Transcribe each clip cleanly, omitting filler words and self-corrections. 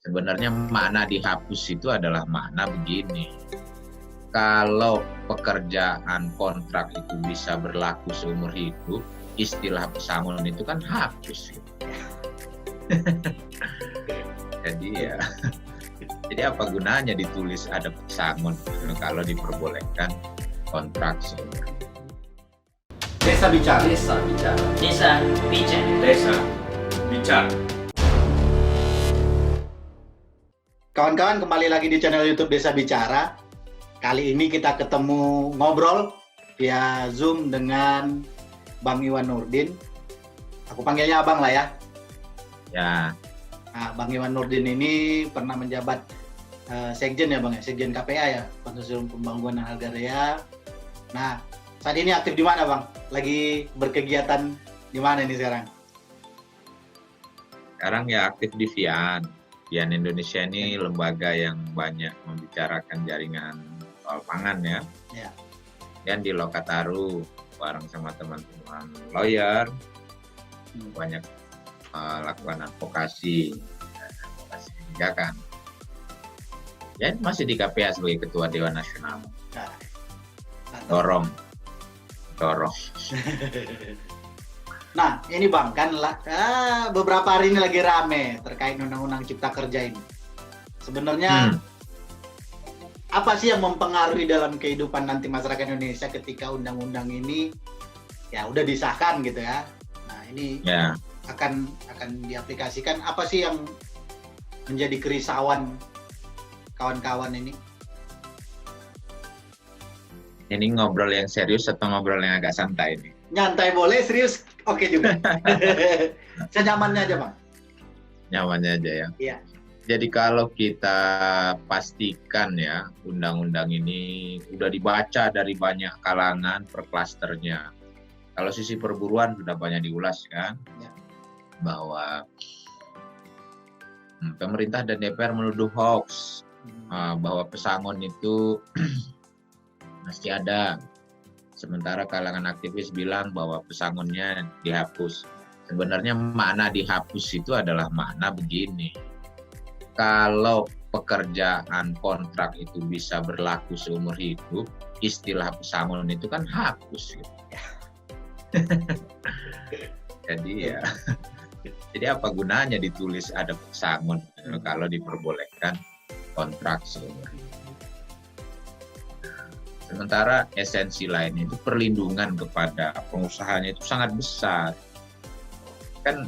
Sebenarnya makna dihapus itu adalah makna begini. Kalau pekerjaan kontrak itu bisa berlaku seumur hidup, istilah pesangon itu kan hapus. Gitu. Jadi apa gunanya ditulis ada pesangon kalau diperbolehkan kontrak seumur hidup. Desa Bicara. Desa Bicara. Desa Bicara. Desa Bicara. Kawan-kawan, kembali lagi di channel YouTube Desa Bicara. Kali ini kita ketemu ngobrol via Zoom dengan Bang Iwan Nurdin. Aku panggilnya Abang lah ya. Ya. Nah, Bang Iwan Nurdin ini pernah menjabat Sekjen ya Bang ya, Sekjen KPA ya, Konsorsium Pembangunan Agraria. Nah, saat ini aktif di mana Bang? Lagi berkegiatan di mana ini sekarang? Sekarang ya aktif di FIAN. FIAN Indonesia ini lembaga yang banyak membicarakan jaringan soal pangan ya. Ya. Dan di Lokataru bareng sama teman-teman lawyer banyak lakukan advokasi kebijakan. Dan masih di KPA sebagai Ketua Dewan Nasional. Dorong. Nah, ini Bang, kan beberapa hari ini lagi rame terkait Undang-Undang Cipta Kerja ini. Sebenarnya apa sih yang mempengaruhi dalam kehidupan nanti masyarakat Indonesia ketika undang-undang ini ya udah disahkan gitu ya. Nah, ini akan diaplikasikan, apa sih yang menjadi kerisauan kawan-kawan ini? Ini ngobrol yang serius atau ngobrol yang agak santai nih? Nyantai boleh, serius oke juga. Senyamannya aja Bang. Nyamannya aja ya. Iya. Jadi kalau kita pastikan ya, undang-undang ini udah dibaca dari banyak kalangan per klasternya. Kalau sisi perburuan sudah banyak diulas kan, ya, bahwa pemerintah dan DPR menuduh hoax, bahwa pesangon itu masih ada. Sementara kalangan aktivis bilang bahwa pesangonnya dihapus. Sebenarnya makna dihapus itu adalah makna begini. Kalau pekerjaan kontrak itu bisa berlaku seumur hidup, istilah pesangon itu kan hapus. Gitu. Jadi apa gunanya ditulis ada pesangon kalau diperbolehkan kontrak seumur hidup. Sementara esensi lain itu perlindungan kepada pengusahanya itu sangat besar. Kan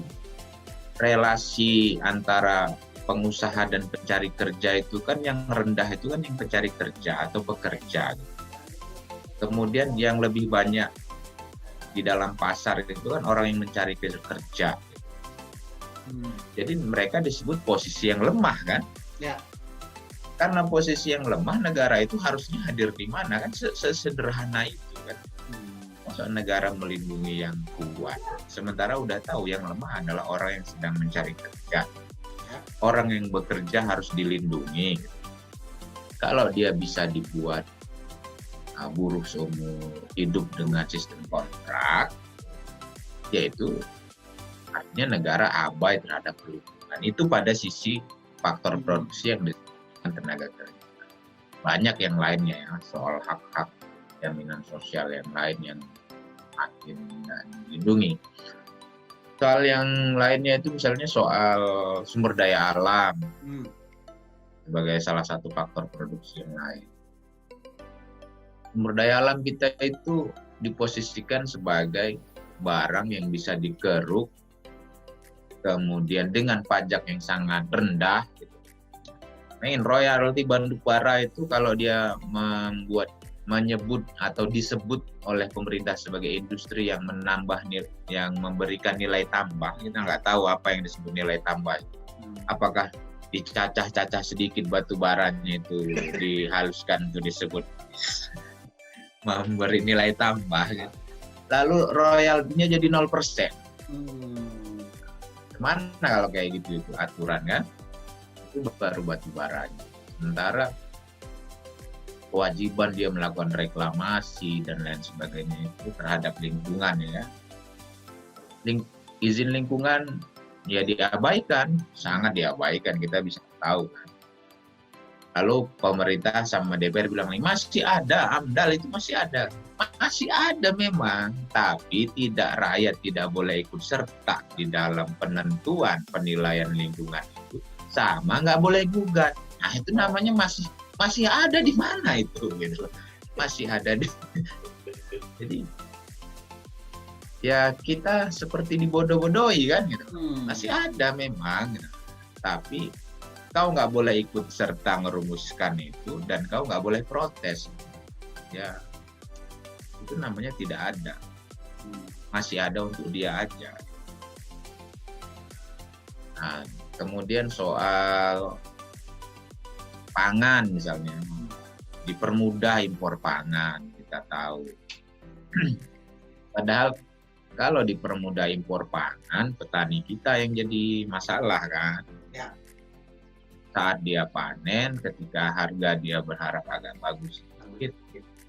relasi antara pengusaha dan pencari kerja itu kan yang rendah itu kan yang pencari kerja atau pekerja. Kemudian yang lebih banyak di dalam pasar itu kan orang yang mencari kerja. Jadi mereka disebut posisi yang lemah kan? Ya. Karena posisi yang lemah, negara itu harusnya hadir di mana kan, sesederhana itu kan. Masa negara melindungi yang kuat, sementara udah tahu yang lemah adalah orang yang sedang mencari kerja. Orang yang bekerja harus dilindungi. Kalau dia bisa dibuat buruh seumur hidup dengan sistem kontrak, yaitu artinya negara abai terhadap perlindungan. Itu pada sisi faktor produksi yang tenaga kerja. Banyak yang lainnya ya, soal hak-hak jaminan sosial yang lain yang makin dilindungi. Soal yang lainnya itu misalnya soal sumber daya alam sebagai salah satu faktor produksi yang lain. Sumber daya alam kita itu diposisikan sebagai barang yang bisa dikeruk, kemudian dengan pajak yang sangat rendah. Royalti bandupara itu kalau dia menyebut atau disebut oleh pemerintah sebagai industri yang yang memberikan nilai tambah, kita nggak tahu apa yang disebut nilai tambah. Apakah dicacah-cacah sedikit batu baranya itu dihaluskan untuk disebut memberi nilai tambah. Lalu royaltinya jadi 0%. Mana kalau kayak gitu itu aturan kan? Itu baru batu baranya. Sementara kewajiban dia melakukan reklamasi dan lain sebagainya itu terhadap lingkungan ya. Izin lingkungan ya diabaikan, sangat diabaikan, kita bisa tahu kan. Lalu pemerintah sama DPR bilang masih ada AMDAL, itu masih ada memang, tapi rakyat tidak boleh ikut serta di dalam penentuan penilaian lingkungan itu, sama nggak boleh gugat. Nah itu namanya masih ada di mana itu gitu, masih ada di jadi ya kita seperti dibodoh-bodohi kan gitu. Masih ada memang gitu. Tapi kau nggak boleh ikut serta merumuskan itu dan kau nggak boleh protes. Ya itu namanya tidak ada. Masih ada untuk dia aja. Nah, kemudian soal pangan misalnya, dipermudah impor pangan, kita tahu. Padahal kalau dipermudah impor pangan, petani kita yang jadi masalah kan. Ya. Saat dia panen, ketika harga dia berharap agak bagus sedikit,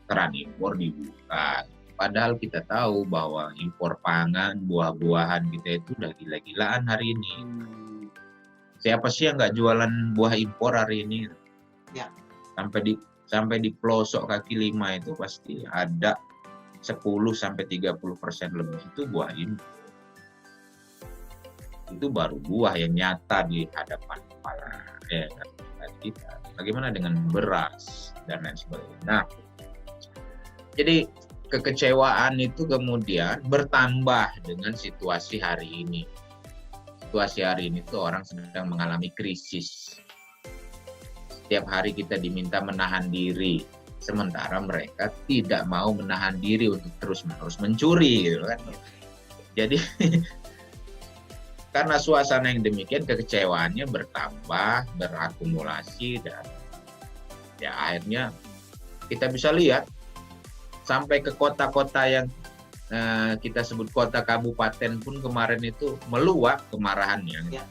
keran impor dibuka. Padahal kita tahu bahwa impor pangan, buah-buahan kita itu udah gila-gilaan hari ini. Siapa sih yang nggak jualan buah impor hari ini? Ya. Sampai di pelosok kaki lima itu pasti ada 10-30% lebih itu buah impor. Itu baru buah yang nyata di hadapan para kita. Bagaimana dengan beras dan lain sebagainya. Nah, jadi kekecewaan itu kemudian bertambah dengan situasi hari ini. Situasi hari ini tuh orang sedang mengalami krisis. Setiap hari kita diminta menahan diri, sementara mereka tidak mau menahan diri untuk terus-menerus mencuri, gitu kan. Jadi karena suasana yang demikian, kekecewaannya bertambah, berakumulasi, dan ya akhirnya kita bisa lihat sampai ke kota-kota yang kita sebut kota kabupaten pun kemarin itu meluap kemarahannya. Ya.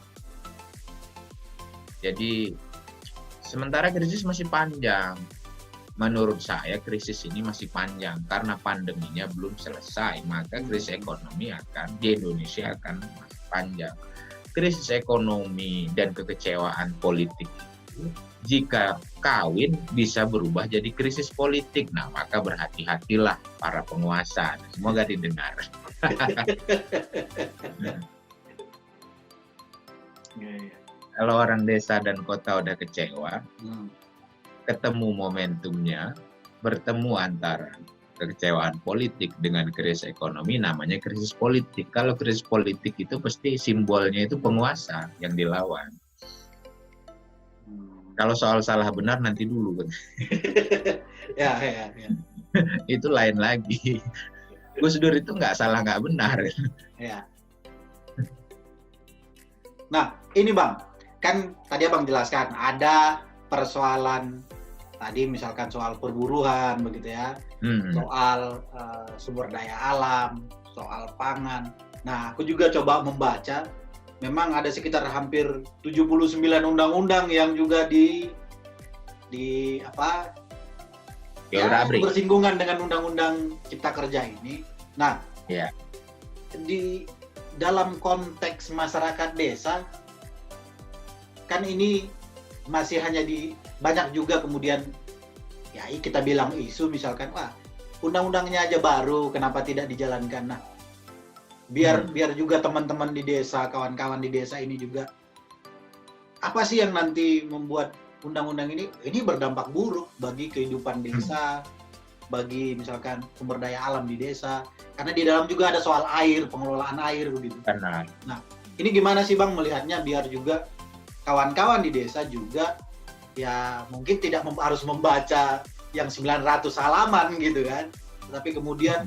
Jadi sementara krisis masih panjang. Menurut saya krisis ini masih panjang karena pandeminya belum selesai, maka krisis ekonomi di Indonesia akan masih panjang. Krisis ekonomi dan kekecewaan politik itu jika kawin bisa berubah jadi krisis politik. Nah, maka berhati-hatilah para penguasa. Semoga didengar. Kalau orang desa dan kota udah kecewa, ketemu momentumnya, bertemu antara kekecewaan politik dengan krisis ekonomi, namanya krisis politik. Kalau krisis politik itu pasti simbolnya itu penguasa yang dilawan. Kalau soal salah benar nanti dulu kan. Ya. Itu lain lagi. Gus Dur itu nggak salah nggak benar. Ya. Nah, ini Bang, kan tadi Abang jelaskan ada persoalan tadi misalkan soal perburuan begitu ya, soal sumber daya alam, soal pangan. Nah, aku juga coba membaca, memang ada sekitar hampir 79 undang-undang yang juga bersinggungan dengan undang-undang Cipta Kerja ini. Nah, di dalam konteks masyarakat desa kan ini masih hanya banyak juga kemudian ya kita bilang isu misalkan undang-undangnya aja baru kenapa tidak dijalankan. Nah, biar juga teman-teman di desa, kawan-kawan di desa ini juga apa sih yang nanti membuat undang-undang ini berdampak buruk bagi kehidupan desa, bagi misalkan sumber daya alam di desa, karena di dalam juga ada soal air, pengelolaan air begitu. Benar. Nah, ini gimana sih Bang melihatnya biar juga kawan-kawan di desa juga ya mungkin tidak harus membaca yang 900 halaman gitu kan, tapi kemudian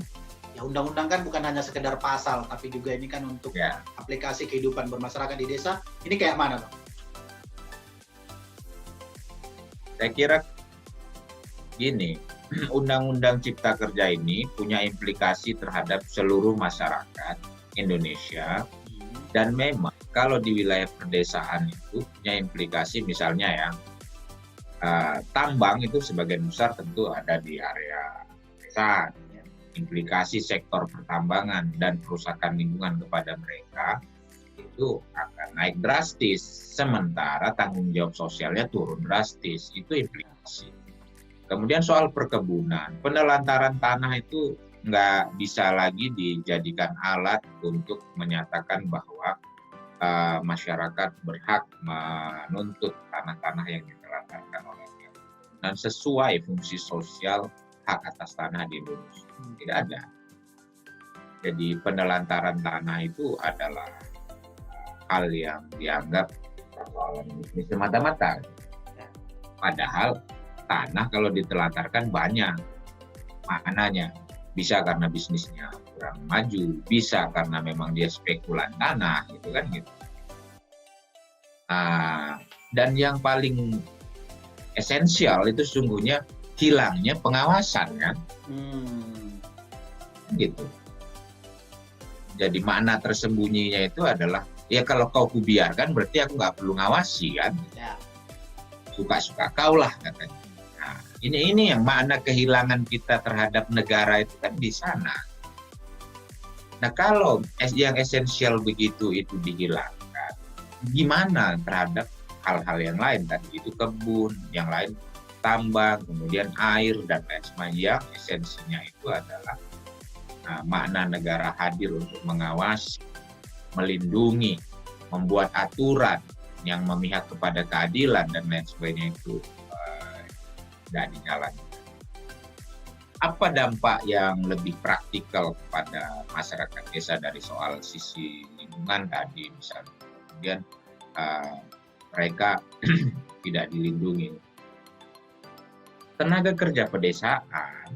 ya undang-undang kan bukan hanya sekedar pasal, tapi juga ini kan untuk aplikasi kehidupan bermasyarakat di desa. Ini kayak mana Bang? Saya kira gini, Undang-Undang Cipta Kerja ini punya implikasi terhadap seluruh masyarakat Indonesia, dan memang kalau di wilayah perdesaan itu punya implikasi misalnya ya, tambang itu sebagian besar tentu ada di area desa. Implikasi sektor pertambangan dan kerusakan lingkungan kepada mereka itu itu akan naik drastis, sementara tanggung jawab sosialnya turun drastis. Itu implikasi. Kemudian soal perkebunan, penelantaran tanah itu nggak bisa lagi dijadikan alat untuk menyatakan bahwa masyarakat berhak menuntut tanah-tanah yang ditelantarkan olehnya. Dan sesuai fungsi sosial hak atas tanah di Indonesia. Tidak ada. Jadi penelantaran tanah itu adalah hal yang dianggap persoalan bisnis semata-mata. Padahal tanah kalau ditelantarkan banyak maknanya. Bisa karena bisnisnya kurang maju, bisa karena memang dia spekulan tanah, gitu kan gitu. Dan yang paling esensial itu sesungguhnya hilangnya pengawasan kan, gitu. Jadi makna tersembunyinya itu adalah ya kalau kau kubiarkan berarti aku nggak perlu ngawasi kan, suka-suka kau lah katanya. Nah, ini yang makna kehilangan kita terhadap negara itu kan di sana. Nah kalau yang esensial begitu itu dihilangkan, gimana terhadap hal-hal yang lain tadi itu kebun, yang lain tambang, kemudian air dan lain sebagainya. Esensinya itu adalah makna negara hadir untuk mengawasi, melindungi, membuat aturan yang memihak kepada keadilan dan lain sebagainya itu tidak dijalankan. Apa dampak yang lebih praktikal kepada masyarakat desa dari soal sisi lingkungan tadi misalnya, kemudian mereka tidak dilindungi. Tenaga kerja pedesaan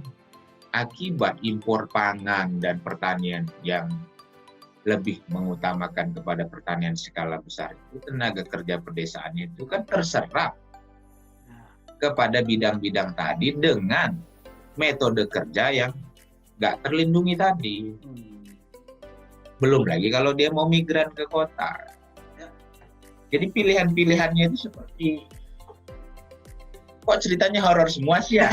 akibat impor pangan dan pertanian yang lebih mengutamakan kepada pertanian skala besar itu, tenaga kerja pedesaan itu kan terserap kepada bidang-bidang tadi dengan metode kerja yang nggak terlindungi tadi. Belum lagi kalau dia mau migran ke kota. Jadi pilihan-pilihannya itu seperti, kok ceritanya horor semua sih ya?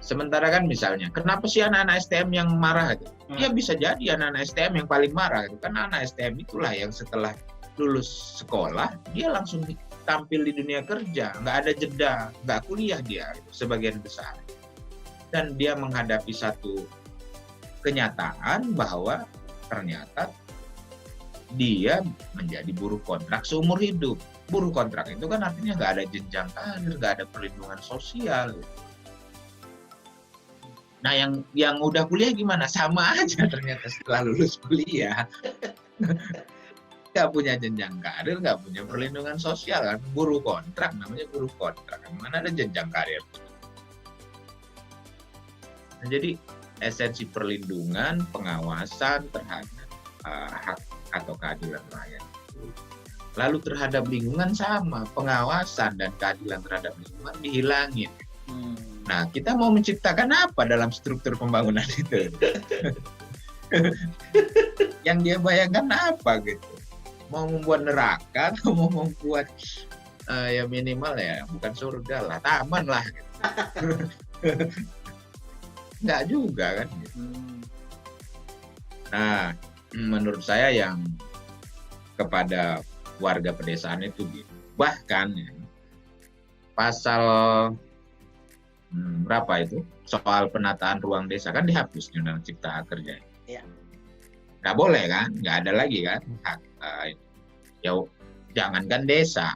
Sementara kan misalnya, kenapa sih anak-anak STM yang marah gitu? Ya bisa jadi anak-anak STM yang paling marah gitu. Karena anak STM itulah yang setelah lulus sekolah, dia langsung tampil di dunia kerja. Nggak ada jeda, nggak kuliah dia sebagian besar. Dan dia menghadapi satu kenyataan bahwa ternyata dia menjadi buruh kontrak seumur hidup. Buruh kontrak itu kan artinya nggak ada jenjang karir, nggak ada perlindungan sosial. Nah yang udah kuliah gimana? Sama aja ternyata setelah lulus kuliah. Nggak punya jenjang karir, nggak punya perlindungan sosial kan. Buruh kontrak, namanya buruh kontrak. Mana ada jenjang karir? Nah, jadi esensi perlindungan, pengawasan terhadap hak atau keadilan rakyat. Lalu terhadap lingkungan sama, pengawasan dan keadilan terhadap lingkungan dihilangin. Nah, kita mau menciptakan apa dalam struktur pembangunan itu? Yang dia bayangkan apa gitu? Mau membuat neraka atau mau membuat ya minimal ya bukan surga lah, taman lah. Gitu. Nggak juga kan? Gitu. Nah, menurut saya yang kepada warga pedesaan itu gitu. Bahkan ya, pasal berapa itu soal penataan ruang desa kan dihapus di Undang-Undang Cipta Kerja. Iya. Nggak boleh kan, nggak ada lagi kan hak. Ya jangankan desa,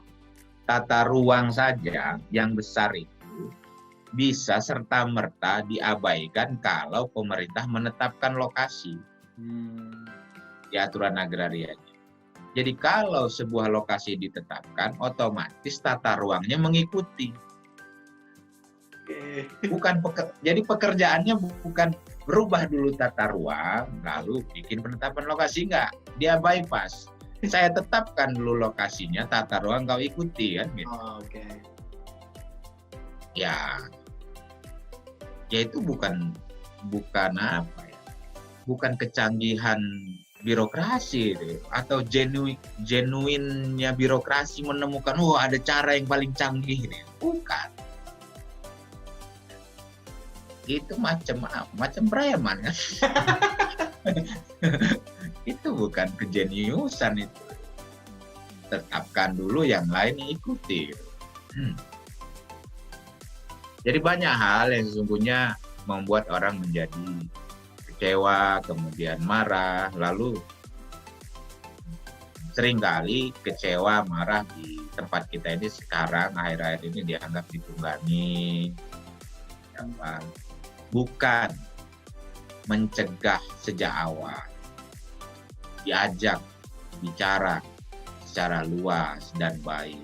tata ruang saja yang besar itu bisa serta merta diabaikan kalau pemerintah menetapkan lokasi di aturan agrarianya. Jadi kalau sebuah lokasi ditetapkan, otomatis tata ruangnya mengikuti. Jadi pekerjaannya bukan berubah dulu tata ruang, lalu bikin penetapan lokasi, enggak. Dia bypass. Saya tetapkan dulu lokasinya, tata ruang kau ikuti kan gitu. Ya itu bukan apa ya? Bukan kecanggihan birokrasi gitu, atau genuinnya birokrasi menemukan ada cara yang paling canggih gitu. Bukan. Itu macam apa? Macam preman kan. Itu bukan kejeniusan itu. Tetapkan dulu, yang lain ikuti. Jadi banyak hal yang sesungguhnya membuat orang menjadi kecewa, kemudian marah, lalu seringkali kecewa, marah di tempat kita ini sekarang akhir-akhir ini dianggap ditunggangi. Bukan mencegah sejak awal, diajak bicara secara luas dan baik.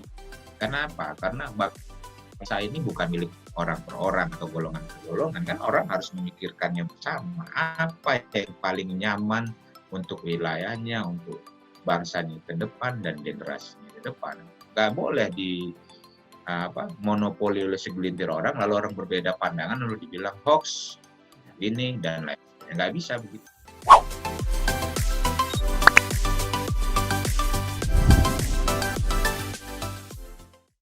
Kenapa? Karena bangsa ini bukan milik orang per orang atau golongan per golongan, kan orang harus memikirkannya bersama. Apa yang paling nyaman untuk wilayahnya, untuk bangsanya ke depan dan generasinya ke depan. Nggak boleh monopoli oleh segelintir orang, lalu orang berbeda pandangan lalu dibilang hoax, ini dan lain. Nggak bisa begitu.